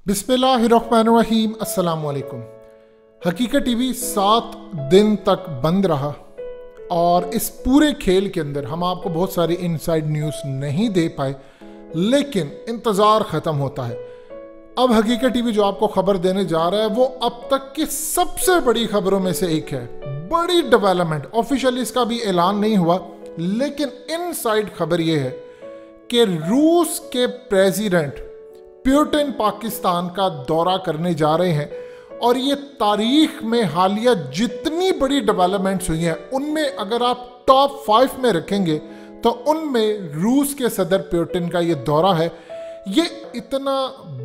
बिस्मिल्लाहिर्रहमानिर्रहीम। अस्सलाम वालेकुम। हकीकत टीवी 7 दिन तक बंद रहा और इस पूरे खेल के अंदर हम आपको बहुत सारी इनसाइड न्यूज़ नहीं दे पाए, लेकिन इंतज़ार ख़त्म होता है। अब हकीकत टीवी जो आपको खबर देने जा रहा है वो अब तक की सबसे बड़ी खबरों में से एक है। बड़ी डेवलपमेंट, ऑफिशियली इसका भी ऐलान नहीं हुआ, लेकिन इनसाइड खबर ये है कि रूस के प्रेसिडेंट पुतिन पाकिस्तान का दौरा करने जा रहे हैं और ये तारीख में हालिया जितनी बड़ी डेवलपमेंट्स हुई हैं उनमें अगर आप टॉप 5 में रखेंगे तो उनमें रूस के सदर पुतिन का ये दौरा है। ये इतना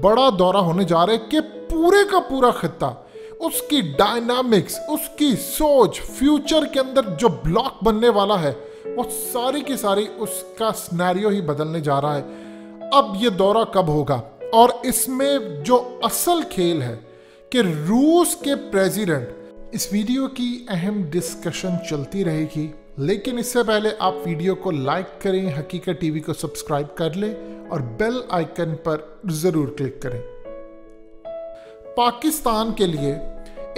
बड़ा दौरा होने जा रहा है कि पूरे का पूरा खित्ता, उसकी डायनामिक्स, उसकी सोच, फ्यूचर के अंदर जो ब्लॉक बनने वाला है वो सारी की सारी उसका सिनेरियो ही बदलने जा रहा है। अब ये दौरा कब होगा और इसमें जो असल खेल है कि रूस के प्रेसिडेंट, इस वीडियो की अहम डिस्कशन चलती रहेगी, लेकिन इससे पहले आप वीडियो को लाइक करें, हकीकत टीवी को सब्सक्राइब कर लें और बेल आइकन पर जरूर क्लिक करें। पाकिस्तान के लिए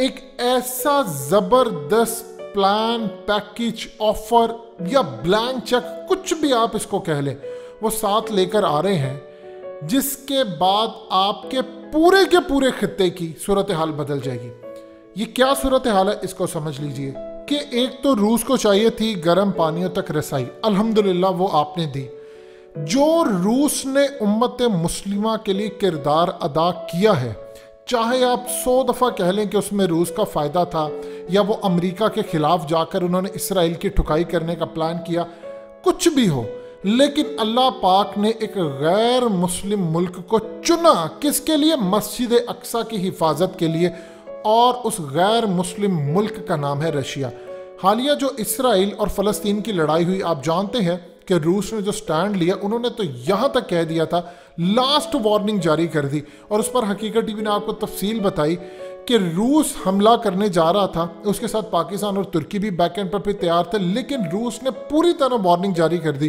एक ऐसा जबरदस्त प्लान, पैकेज, ऑफर या ब्लैंक चेक, कुछ भी आप इसको कह लें, वो साथ लेकर आ रहे हैं जिसके बाद आपके पूरे खित्ते की सूरत हाल बदल जाएगी। ये क्या सूरत हाल है इसको समझ लीजिए कि एक तो रूस को चाहिए थी गर्म पानियों तक रसाई, अल्हम्दुलिल्लाह वो आपने दी। जो रूस ने उम्मत मुस्लिमा के लिए किरदार अदा किया है, चाहे आप 100 दफ़ा कह लें कि उसमें रूस का फ़ायदा था या वो अमेरिका के ख़िलाफ़ जाकर उन्होंने इसराइल की ठुकाई करने का प्लान किया, कुछ भी हो, लेकिन अल्लाह पाक ने एक गैर मुस्लिम मुल्क को चुना। किसके लिए? मस्जिद अक्सा की हिफाजत के लिए, और उस गैर मुस्लिम मुल्क का नाम है रशिया। हालिया जो इसराइल और फ़लस्तीन की लड़ाई हुई, आप जानते हैं कि रूस ने जो स्टैंड लिया, उन्होंने तो यहाँ तक कह दिया था, लास्ट वार्निंग जारी कर दी, और उस पर हकीकत टीवी ने आपको तफसील बताई कि रूस हमला करने जा रहा था, उसके साथ पाकिस्तान और तुर्की भी बैकएंड पर भी तैयार थे, लेकिन रूस ने पूरी तरह वार्निंग जारी कर दी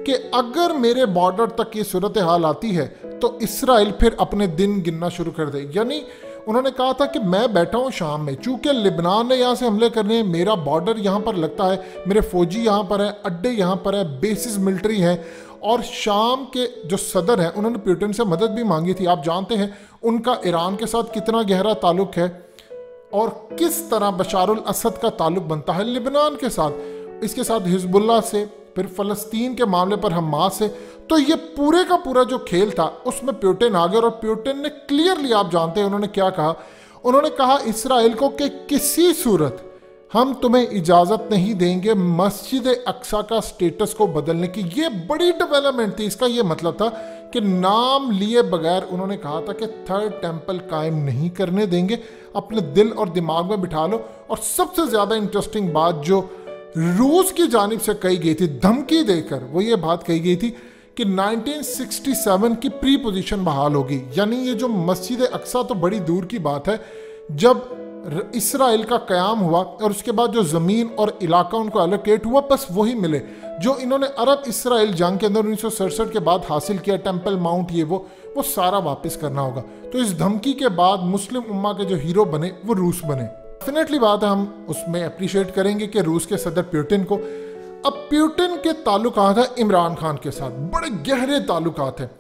कि अगर मेरे बॉर्डर तक ये सूरत हाल आती है तो इसराइल फिर अपने दिन गिनना शुरू कर दे। यानी उन्होंने कहा था कि मैं बैठा हूँ शाम में, चूंकि लिबनान ने यहाँ से हमले करने हैं, मेरा बॉर्डर यहाँ पर लगता है, मेरे फौजी यहाँ पर है, अड्डे यहाँ पर है, बेसिस मिलिट्री हैं, और शाम के जो सदर हैं उन्होंने पुतिन से मदद भी मांगी थी। आप जानते हैं उनका ईरान के साथ कितना गहरा ताल्लुक है और किस तरह बशारुल असद का ताल्लुक बनता है लिबनान के साथ, इसके साथ हिजबुल्लाह से, फिर फ़लस्तीन के मामले पर हमास से। तो ये पूरे का पूरा जो खेल था उसमें पुतिन आ गया, और पुतिन ने क्लियरली, आप जानते हैं उन्होंने क्या कहा, उन्होंने कहा इसराइल को कि किसी सूरत हम तुम्हें इजाज़त नहीं देंगे मस्जिद अक्सा का स्टेटस को बदलने की। ये बड़ी डेवलपमेंट थी। इसका ये मतलब था कि नाम लिए बगैर उन्होंने कहा था कि थर्ड टेम्पल कायम नहीं करने देंगे, अपने दिल और दिमाग में बिठा लो। और सबसे ज़्यादा इंटरेस्टिंग बात जो रूस की जानिब से कही गई थी धमकी देकर, वो ये बात कही गई थी कि 1967 की प्री पोजीशन बहाल होगी। यानी ये जो मस्जिद अक्सा तो बड़ी दूर की बात है, जब इसराइल का क़याम हुआ और उसके बाद जो ज़मीन और इलाका उनको एलोकेट हुआ, बस वही मिले जो इन्होंने अरब इसराइल जंग के अंदर 1967 के बाद हासिल किया, टेम्पल माउंट, ये वो सारा वापस करना होगा। तो इस धमकी के बाद मुस्लिम उम्मा के जो हीरो बने वो रूस बने। डेफिनेटली बात है, हम उसमें अप्रिशिएट करेंगे कि रूस के सदर पुतिन को। अब पुतिन के ताल्लुकात है इमरान खान के साथ, बड़े गहरे ताल्लुकात हैं।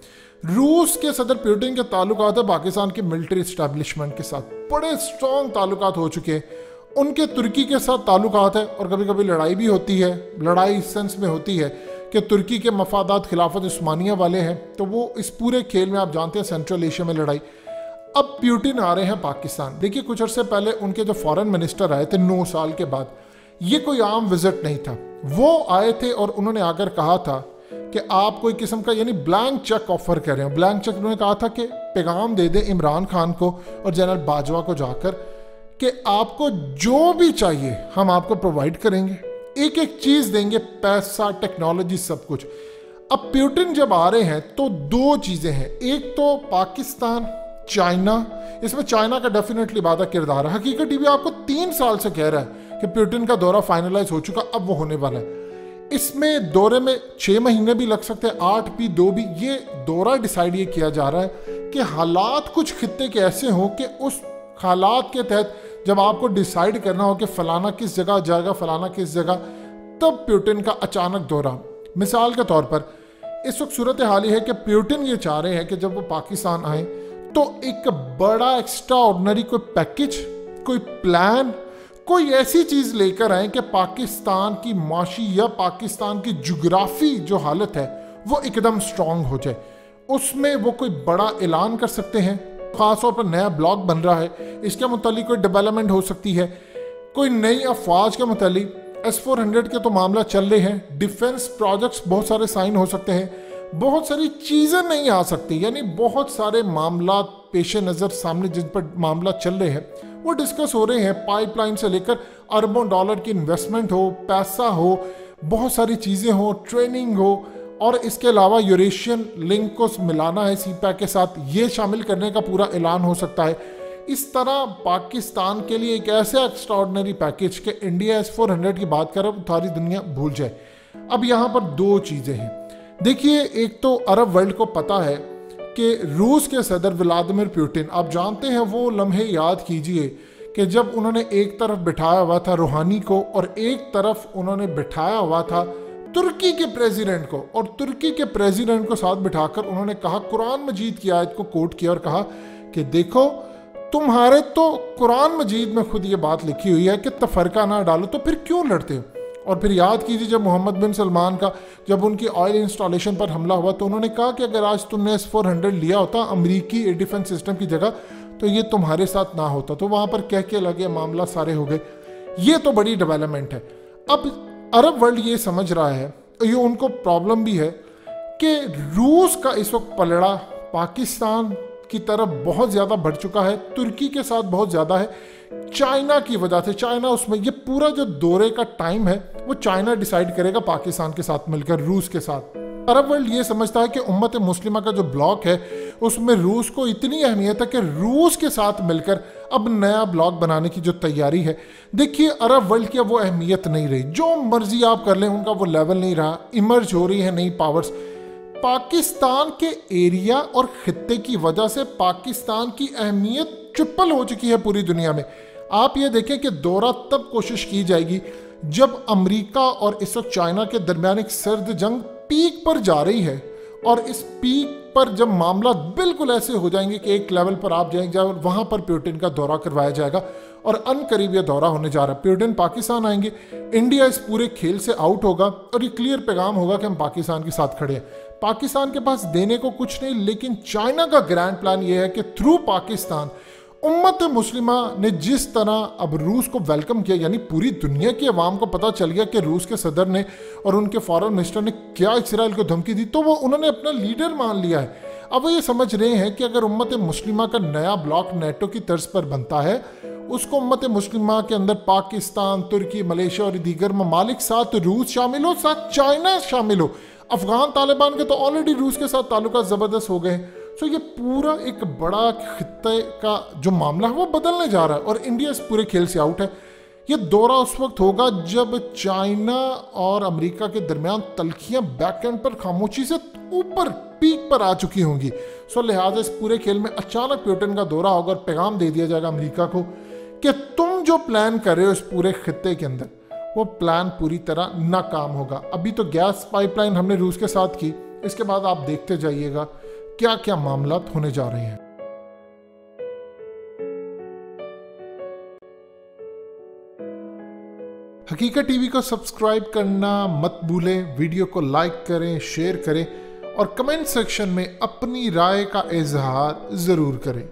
रूस के सदर पुतिन के ताल्लुकात है पाकिस्तान के मिलिट्री इस्टेब्लिशमेंट के साथ, बड़े स्ट्रॉन्ग ताल्लुकात हो चुके हैं। उनके तुर्की के साथ ताल्लुकात है, और कभी कभी लड़ाई भी होती है। लड़ाई इस सेंस में होती है कि तुर्की के मफादात खिलाफत उस्मानिया वाले हैं, तो वो इस पूरे खेल में, आप जानते हैं, सेंट्रल एशिया में लड़ाई। अब पुतिन आ रहे हैं पाकिस्तान। देखिए, कुछ अर्से पहले उनके जो फॉरेन मिनिस्टर आए थे 9 साल के बाद, ये कोई आम विजिट नहीं था, वो आए थे और उन्होंने आकर कहा था कि आप कोई किस्म का, यानी ब्लैंक चेक ऑफर कर रहे हैं। ब्लैंक चेक उन्होंने कहा था कि पैगाम दे दें इमरान खान को और जनरल बाजवा को जाकर कि आपको जो भी चाहिए हम आपको प्रोवाइड करेंगे, एक एक चीज़ देंगे, पैसा, टेक्नोलॉजी, सब कुछ। अब पुतिन जब आ रहे हैं तो 2 चीज़ें हैं, एक तो पाकिस्तान, चाइना, इसमें चाइना का डेफिनेटली वादा किरदार है। हकीकत टीवी आपको 3 साल से कह रहा है कि पुतिन का दौरा फाइनलाइज हो चुका, अब वो होने वाला है। इसमें दौरे में 6 महीने भी लग सकते हैं, 8 भी, 2 भी। ये दौरा डिसाइड ये किया जा रहा है कि हालात कुछ खित्ते के ऐसे हों कि उस हालात के तहत जब आपको डिसाइड करना हो कि फलाना किस जगह जाएगा, फलाना किस जगह, तब प्यूटिन का अचानक दौरा। मिसाल के तौर पर इस वक्त सूरत हाल है कि प्यूटिन ये चाह रहे हैं कि जब वो पाकिस्तान आए तो एक बड़ा एक्स्ट्रा ऑर्डिनरी कोई पैकेज, कोई प्लान, कोई ऐसी चीज लेकर आए कि पाकिस्तान की माशी या पाकिस्तान की ज्योग्राफी जो हालत है वो एकदम स्ट्रांग हो जाए। उसमें वो कोई बड़ा ऐलान कर सकते हैं, खासतौर पर नया ब्लॉक बन रहा है, इसके मुतालिक कोई डेवलपमेंट हो सकती है, कोई नई अफवाज के मुतालिक S-400 के तो मामला चल रहे हैं, डिफेंस प्रोजेक्ट्स बहुत सारे साइन हो सकते हैं, बहुत सारी चीज़ें नहीं आ सकती, यानी बहुत सारे मामला पेश नज़र सामने जिन पर मामला चल रहे हैं वो डिस्कस हो रहे हैं। पाइपलाइन से लेकर अरबों डॉलर की इन्वेस्टमेंट हो, पैसा हो, बहुत सारी चीज़ें हो, ट्रेनिंग हो, और इसके अलावा यूरेशियन लिंक को मिलाना है CPEC के साथ, ये शामिल करने का पूरा ऐलान हो सकता है। इस तरह पाकिस्तान के लिए एक ऐसा एक्स्ट्राऑर्डिनरी पैकेज कि इंडिया S-400 की बात करें सारी दुनिया भूल जाए। अब यहाँ पर दो चीज़ें हैं। देखिए, एक तो अरब वर्ल्ड को पता है कि रूस के सदर व्लादिमीर पुतिन, आप जानते हैं वो लम्हे याद कीजिए कि जब उन्होंने एक तरफ बिठाया हुआ था रूहानी को और एक तरफ उन्होंने बिठाया हुआ था तुर्की के प्रेसिडेंट को, और तुर्की के प्रेसिडेंट को साथ बिठाकर उन्होंने कहा, कुरान मजीद की आयत को कोट किया और कहा कि देखो तुम्हारे तो कुरान मजीद में खुद ये बात लिखी हुई है कि तफरका ना डालो, तो फिर क्यों लड़ते हो। और फिर याद कीजिए जब मोहम्मद बिन सलमान का जब उनकी ऑयल इंस्टॉलेशन पर हमला हुआ तो उन्होंने कहा कि अगर आज तुमने S-400 लिया होता अमेरिकी एयर डिफेंस सिस्टम की जगह तो ये तुम्हारे साथ ना होता। तो वहाँ पर कह के लगे मामला सारे हो गए। ये तो बड़ी डेवलपमेंट है। अब अरब वर्ल्ड ये समझ रहा है, ये उनको प्रॉब्लम भी है कि रूस का इस वक्त पलड़ा पाकिस्तान की तरफ बहुत ज़्यादा बढ़ चुका है, तुर्की के साथ बहुत ज़्यादा है, चाइना की वजह से। चाइना उसमें, ये पूरा जो दौरे का टाइम है वो चाइना डिसाइड करेगा पाकिस्तान के साथ मिलकर, रूस के साथ। अरब वर्ल्ड ये समझता है कि उम्मत मुस्लिमा का जो ब्लॉक है उसमें रूस को इतनी अहमियत है कि रूस के साथ मिलकर अब नया ब्लॉक बनाने की जो तैयारी है। देखिए, अरब वर्ल्ड की वो अहमियत नहीं रही, जो मर्जी आप कर लें उनका वो लेवल नहीं रहा। इमर्ज हो रही है नई पावर्स। पाकिस्तान के एरिया और खित्ते की वजह से पाकिस्तान की अहमियत ट्रिपल हो चुकी है पूरी दुनिया में। आप ये देखें कि दौरा तब कोशिश की जाएगी जब अमेरिका और इस वक्त चाइना के दरमियान एक सर्द जंग पीक पर जा रही है, और इस पीक पर जब मामला बिल्कुल ऐसे हो जाएंगे कि एक लेवल पर आप जाएंगे और वहां पर पुतिन का दौरा करवाया जाएगा, और अनकरीब यह दौरा होने जा रहा है। पुतिन पाकिस्तान आएंगे, इंडिया इस पूरे खेल से आउट होगा और ये क्लियर पैगाम होगा कि हम पाकिस्तान के साथ खड़े हैं। पाकिस्तान के पास देने को कुछ नहीं, लेकिन चाइना का ग्रैंड प्लान ये है कि थ्रू पाकिस्तान उम्मत मुस्लिमा ने जिस तरह अब रूस को वेलकम किया, यानी पूरी दुनिया की अवाम को पता चल गया कि रूस के सदर ने और उनके फॉरेन मिनिस्टर ने क्या इस्राइल को धमकी दी, तो वो उन्होंने अपना लीडर मान लिया है। अब वो ये समझ रहे हैं कि अगर उम्मत मुस्लिमा का नया ब्लॉक नेटो की तर्ज पर बनता है, उसको उम्मत मुस्लिमा के अंदर पाकिस्तान, तुर्की, मलेशिया और दीगर ममालिक, साथ रूस शामिल हो, साथ चाइना शामिल हो। अफगान तालिबान के तो ऑलरेडी रूस के साथ ताल्लुकात ज़बरदस्त हो गए। सो ये पूरा एक बड़ा खित्ते का जो मामला है वो बदलने जा रहा है और इंडिया इस पूरे खेल से आउट है। ये दौरा उस वक्त होगा जब चाइना और अमेरिका के दरमियान तलखियां बैकएंड पर खामोशी से ऊपर पीक पर आ चुकी होंगी। सो लिहाजा इस पूरे खेल में अचानक पुतिन का दौरा होगा और पैगाम दे दिया जाएगा अमेरिका को कि तुम जो प्लान कर रहे हो इस पूरे खित्ते के अंदर, वो प्लान पूरी तरह नाकाम होगा। अभी तो गैस पाइपलाइन हमने रूस के साथ की, इसके बाद आप देखते जाइएगा क्या क्या मामला होने जा रहे हैं। हकीकत टीवी को सब्सक्राइब करना मत भूलें, वीडियो को लाइक करें, शेयर करें और कमेंट सेक्शन में अपनी राय का इजहार जरूर करें।